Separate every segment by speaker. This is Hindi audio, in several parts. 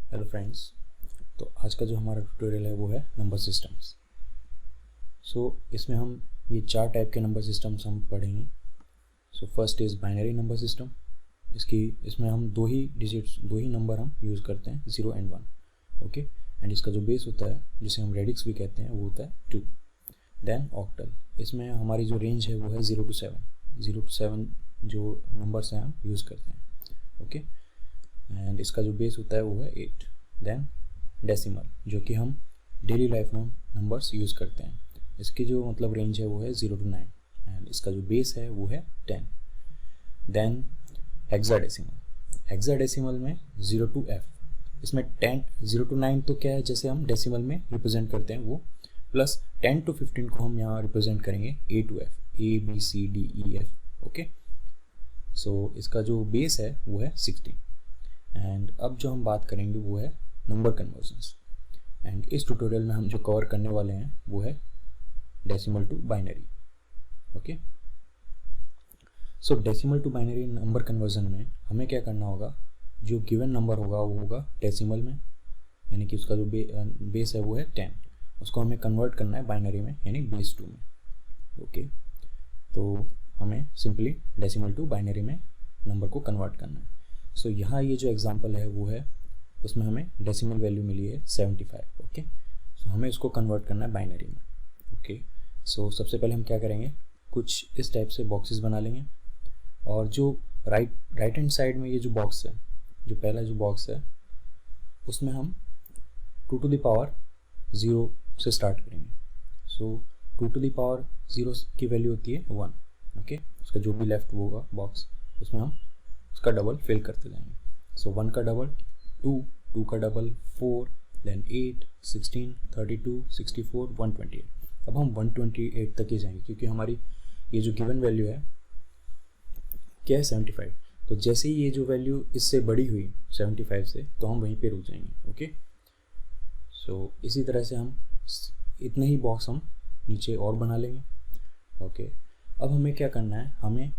Speaker 1: Hello friends. तो आज का जो हमारा ट्यूटोरियल है वो है नंबर सिस्टम्स। इसमें हम ये 4 टाइप के नंबर सिस्टम्स हम पढ़ेंगे। First is binary number system. इसमें हम दो ही नंबर हम यूज़ करते हैं, 0 and 1। ओके, एंड इसका जो बेस होता है जिसे हम रेडिक्स भी कहते हैं वो होता है 2। देन ऑक्टल, इसमें हमारी जो रेंज है वो है 0 to 7। 0 to 7 जो नंबर्स हैं हम यूज़ करते हैं। ओके, एंड इसका जो बेस होता है वो है 8। देन डेसिमल, जो कि हम डेली लाइफ में नंबर्स यूज़ करते हैं। इसकी जो मतलब रेंज है वो है 0 to 9 एंड इसका जो बेस है वो है 10। Then hexadecimal. हेक्साडेसिमल में 0 to F, इसमें 0 to 9 तो क्या है, जैसे हम डेसिमल में रिप्रेजेंट करते हैं वो, प्लस 10 to 15 को हम यहाँ रिप्रेजेंट करेंगे A to F, A B C D E F। Okay, इसका जो बेस है वो है 60। एंड अब जो हम बात करेंगे वो है नंबर कन्वर्जन्स। एंड इस ट्यूटोरियल में हम जो कवर करने वाले हैं वो है decimal to binary. Okay, decimal to binary number conversion में हमें क्या करना होगा, जो गिवन नंबर होगा वो होगा डेसिमल में, यानी कि उसका जो बेस है वो है 10, उसको हमें कन्वर्ट करना है बाइनरी में यानी बेस 2 में। ओके, तो हमें सिंपली डेसिमल टू बाइनरी में नंबर को कन्वर्ट करना है। यहाँ ये जो एग्जांपल है वो है, उसमें हमें डेसिमल वैल्यू मिली है 75। ओके, हमें उसको कन्वर्ट करना है बाइनरी में। ओके, सबसे पहले हम क्या करेंगे, कुछ इस टाइप से बॉक्सेस बना लेंगे, और जो राइट हैंड साइड में ये जो बॉक्स है, जो पहला जो बॉक्स है, उसमें हम 2 to the power 0 से स्टार्ट करेंगे। 2 to the power 0 की वैल्यू होती है 1। ओके, उसका जो भी लेफ्ट होगा बॉक्स, उसमें हम उसका डबल फिल करते जाएंगे। 1 का डबल 2, 2 का डबल 4, देन 8, 16, 32, 64, 128। अब हम 128 तक ही जाएंगे, क्योंकि हमारी ये जो गिवन वैल्यू है क्या है 75। तो जैसे ही ये जो वैल्यू इससे बड़ी हुई 75 से, तो हम वहीं पे रुक जाएंगे। ओके, इसी तरह से हम इतने ही बॉक्स हम नीचे और बना लेंगे। ओके, अब हमें क्या करना है, हमें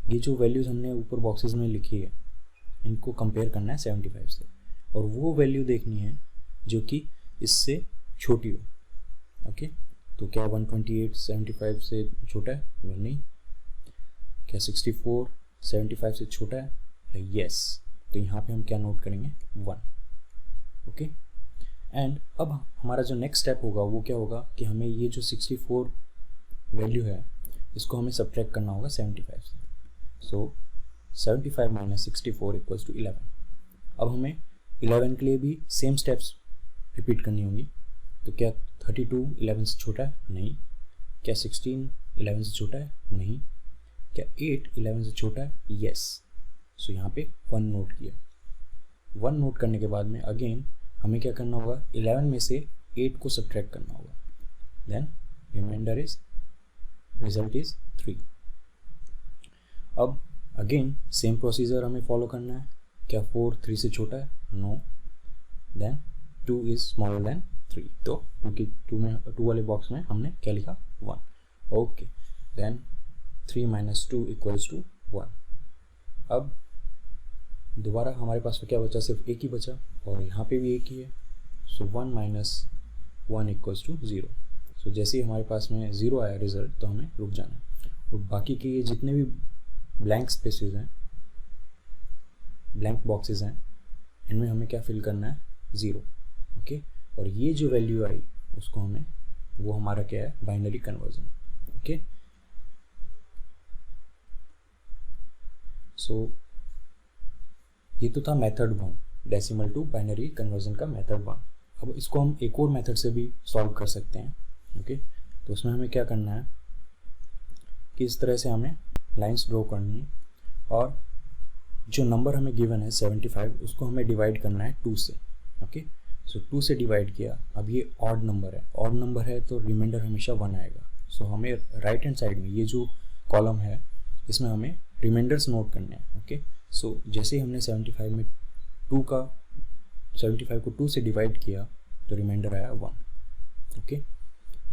Speaker 1: ये जो वैल्यूज़ हमने ऊपर बॉक्सेस में लिखी है इनको कंपेयर करना है 75 से, और वो वैल्यू देखनी है जो कि इससे छोटी हो। ओके, तो क्या 128 75 से छोटा है? नहीं। क्या 64 75 से छोटा है? यस। तो यहाँ पे हम क्या नोट करेंगे, 1। ओके, एंड अब हमारा जो नेक्स्ट स्टेप होगा वो क्या होगा कि हमें ये जो 64 वैल्यू है इसको हमें सब्ट्रैक्ट करना होगा 75 से। 75 - 64 = 11। अब हमें 11 के लिए भी सेम स्टेप्स रिपीट करनी होंगी। तो क्या 32 11 से छोटा है? नहीं। क्या 16 11 से छोटा है? नहीं। क्या 8 11 से छोटा है? यस। यहाँ पे 1 नोट किया। 1 नोट करने के बाद में अगेन हमें क्या करना होगा, 11 में से 8 को सब्ट्रैक्ट करना होगा। Then result is 3। अब अगेन सेम प्रोसीजर हमें फॉलो करना है। क्या 4 3 से छोटा है? No. Then 2 is smaller than 3। तो 2 वाले बॉक्स में हमने क्या लिखा, 1। Okay, then 3 - 2 = 1। अब दोबारा हमारे पास में क्या बचा, सिर्फ एक ही बचा, और यहाँ पे भी एक ही है। 1 - 1 = 0। जैसे ही हमारे पास में 0 आया रिजल्ट, तो हमें रुक जाना है। और बाकी के ये जितने भी ब्लैंक स्पेसेस हैं, ब्लैंक बॉक्सेस हैं, इनमें हमें क्या फिल करना है, 0। ओके, और ये जो वैल्यू आई उसको हमें, वो हमारा क्या है, बाइनरी कन्वर्जन। ओके, ये तो था method 1, decimal to binary conversion का मेथड 1। अब इसको हम एक और मेथड से भी सॉल्व कर सकते हैं। ओके, तो उसमें हमें क्या करना है कि इस तरह से हमें लाइंस ड्रॉ करनी है, और जो नंबर हमें गिवन है 75, उसको हमें डिवाइड करना है 2 से। ओके, 2 से डिवाइड किया। अब ये ऑड नंबर है, ऑड नंबर है तो रिमाइंडर हमेशा 1 आएगा। हमें राइट हैंड साइड में ये जो कॉलम है इसमें हमें रिमाइंडर्स नोट करने हैं। ओके, जैसे ही हमने 75 को 2 से डिवाइड किया तो रिमाइंडर आया 1। ओके,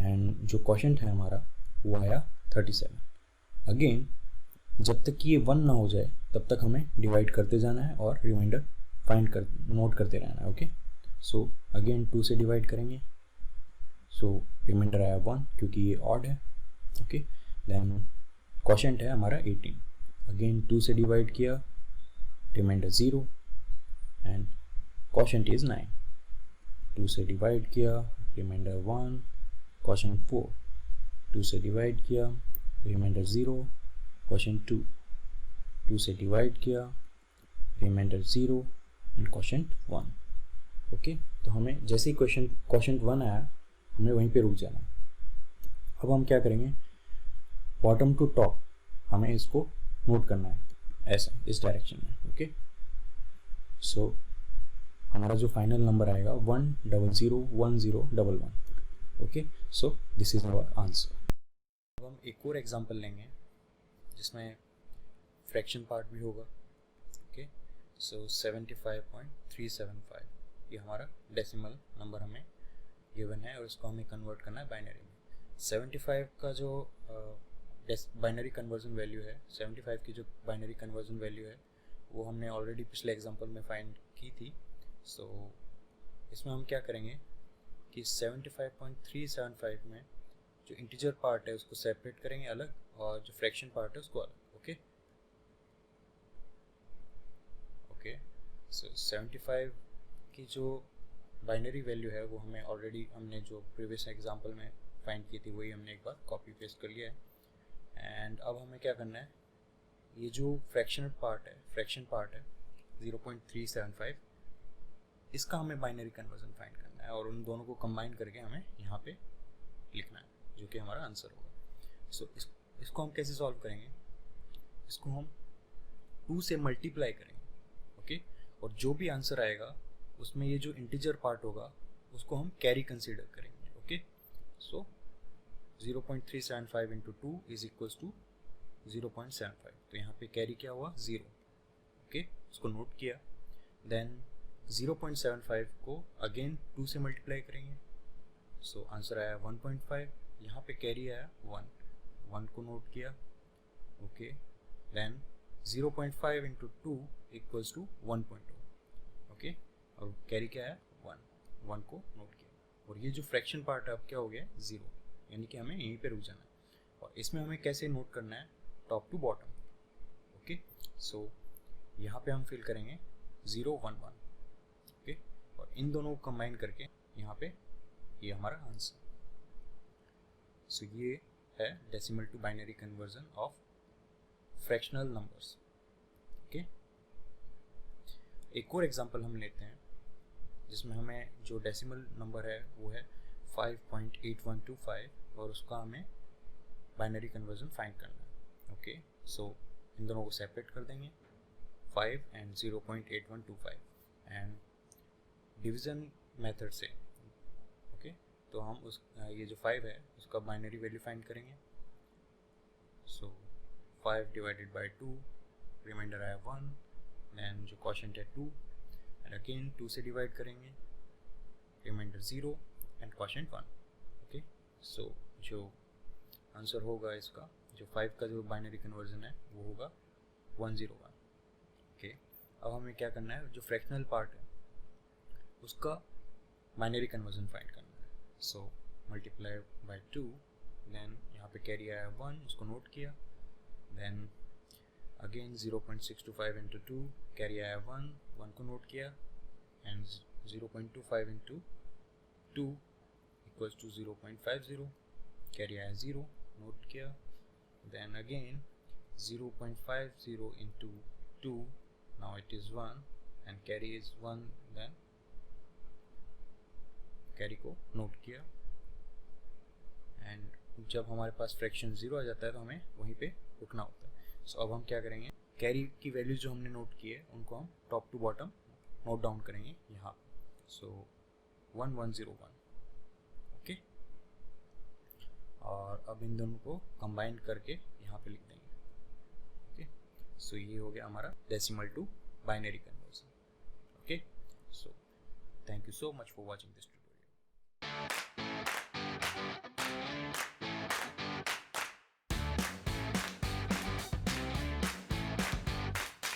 Speaker 1: एंड जो क्वोशिएंट है हमारा वो आया 37। अगेन जब तक कि ये 1 ना हो जाए तब तक हमें डिवाइड करते जाना है और रिमाइंडर नोट करते रहना है। ओके, सो अगेन 2 से डिवाइड करेंगे, सो रिमाइंडर आया 1 क्योंकि ये ऑड है। ओके, देन क्वोशंट है हमारा 18, अगेन 2 से डिवाइड किया, रिमाइंडर 0 एंड क्वोशंट इज 9। 2 से डिवाइड किया, रिमाइंडर 1, क्वोशंट 4। 2 से डिवाइड किया, रिमाइंडर 0, क्वोशंट 2। 2 से डिवाइड किया, रिमाइंडर 0 एंड क्वोशंट 1। ओके, तो हमें जैसे ही क्वोशंट 1 आया हमें वहीं पे रुक जाना है। अब हम क्या करेंगे, बॉटम टू टॉप हमें इसको नोट करना है ऐसा, इस डायरेक्शन में। ओके, सो हमारा जो फाइनल नंबर आएगा 1001011। Okay, so this is our answer. अब हम एक और एग्जांपल लेंगे जिसमें फ्रैक्शन पार्ट भी होगा। ओके, सो 75.375 ये हमारा डेसिमल नंबर हमें गिवन है और इसको हमें कन्वर्ट करना है बाइनरी में। 75 का जो बाइनरी कन्वर्जन वैल्यू है, 75 की जो बाइनरी कन्वर्जन वैल्यू है वो हमने ऑलरेडी पिछले एग्जांपल में फाइंड की थी। सो इसमें हम क्या करेंगे कि 75.375 में जो इंटीजर पार्ट है उसको सेपरेट करेंगे अलग और जो फ्रैक्शन पार्ट है उसको अलग। ओके ओके, सो 75 की जो बाइनरी वैल्यू है वो हमें ऑलरेडी हमने जो प्रीवियस एग्जांपल में फाइंड की थी वही हमने एक बार कॉपी पेस्ट कर लिया है। एंड अब हमें क्या करना है, ये जो फ्रैक्शन पार्ट है 0.375, इसका हमें बाइनरी कन्वर्जन फाइंड करना है और उन दोनों को कंबाइन करके हमें यहाँ पे लिखना है जो कि हमारा आंसर होगा। सो इसको हम कैसे सॉल्व करेंगे, इसको हम 2 से मल्टीप्लाई करेंगे। ओके, और जो भी आंसर आएगा उसमें ये जो इंटीजर पार्ट होगा उसको हम कैरी कंसीडर करेंगे। Okay, so 0.375 into 2 is equals to 0.75, तो यहाँ पे कैरी क्या हुआ 0। ओके, उसको नोट किया। देन 0.75 को अगेन 2 से मल्टीप्लाई करेंगे, सो आंसर आया 1.5। यहाँ पे कैरी आया 1 को नोट किया। Okay, then 0.5 into 2 equals to 1.2। Okay, और कैरी क्या है 1 को नोट किया। और ये जो फ्रैक्शन पार्ट है अब क्या हो गया 0, यानी कि हमें यहीं पे रुक जाना है। और इसमें हमें कैसे नोट करना है, टॉप टू बॉटम। ओके, सो यहाँ पे हम फिल करेंगे 0 1 1। ओके, और इन दोनों को कंबाइन करके यहाँ पे ये हमारा आंसर। सो ये है decimal to binary conversion of fractional numbers. Okay, एक और एग्जांपल हम लेते हैं जिसमें हमें जो डेसिमल नंबर है वो है 5.8125 और उसका हमें बाइनरी कन्वर्जन फाइंड करना है। ओके, सो इन दोनों को सेपरेट कर देंगे 5 एंड 0.8125 एंड डिवीज़न मेथड से। ओके, तो हम उस ये जो 5 है उसका बाइनरी वैल्यू फाइंड करेंगे। सो 5 डिवाइडेड बाय 2, रिमाइंडर आया 1, देन जो क्वोशंट है 2 एंड अगेन 2 से डिवाइड करेंगे, रिमाइंडर 0 एंड क्वोशंट 1। ओके, सो जो आंसर होगा इसका, जो 5 का जो बाइनरी कन्वर्जन है वो होगा 101। ओके, अब हमें क्या करना है, जो फ्रैक्शनल पार्ट है उसका बाइनरी कन्वर्जन फाइंड करना है। सो मल्टीप्लाई बाय 2, देन यहाँ पे कैरी आया 1, उसको नोट किया। देन अगेन 0.625 इंटू 2, कैरी आया 1 को नोट किया। And 0.25 into 2 equals to 0.50, carry आया 0, नोट किया। Then again 0.50 into 2, now it is 1 and carry is 1, then carry को नोट किया। एंड जब हमारे पास फ्रैक्शन 0 आ जाता है तो हमें वहीं पे रुकना होता है। सो अब हम क्या करेंगे, कैरी की वैल्यू जो हमने नोट की है उनको हम top to bottom note down करेंगे यहाँ। सो 1101। ओके, और अब इन दोनों को कंबाइन करके यहाँ पे लिख देंगे। ओके, सो ये हो गया हमारा decimal to binary conversion. Okay, so thank you so much for watching this.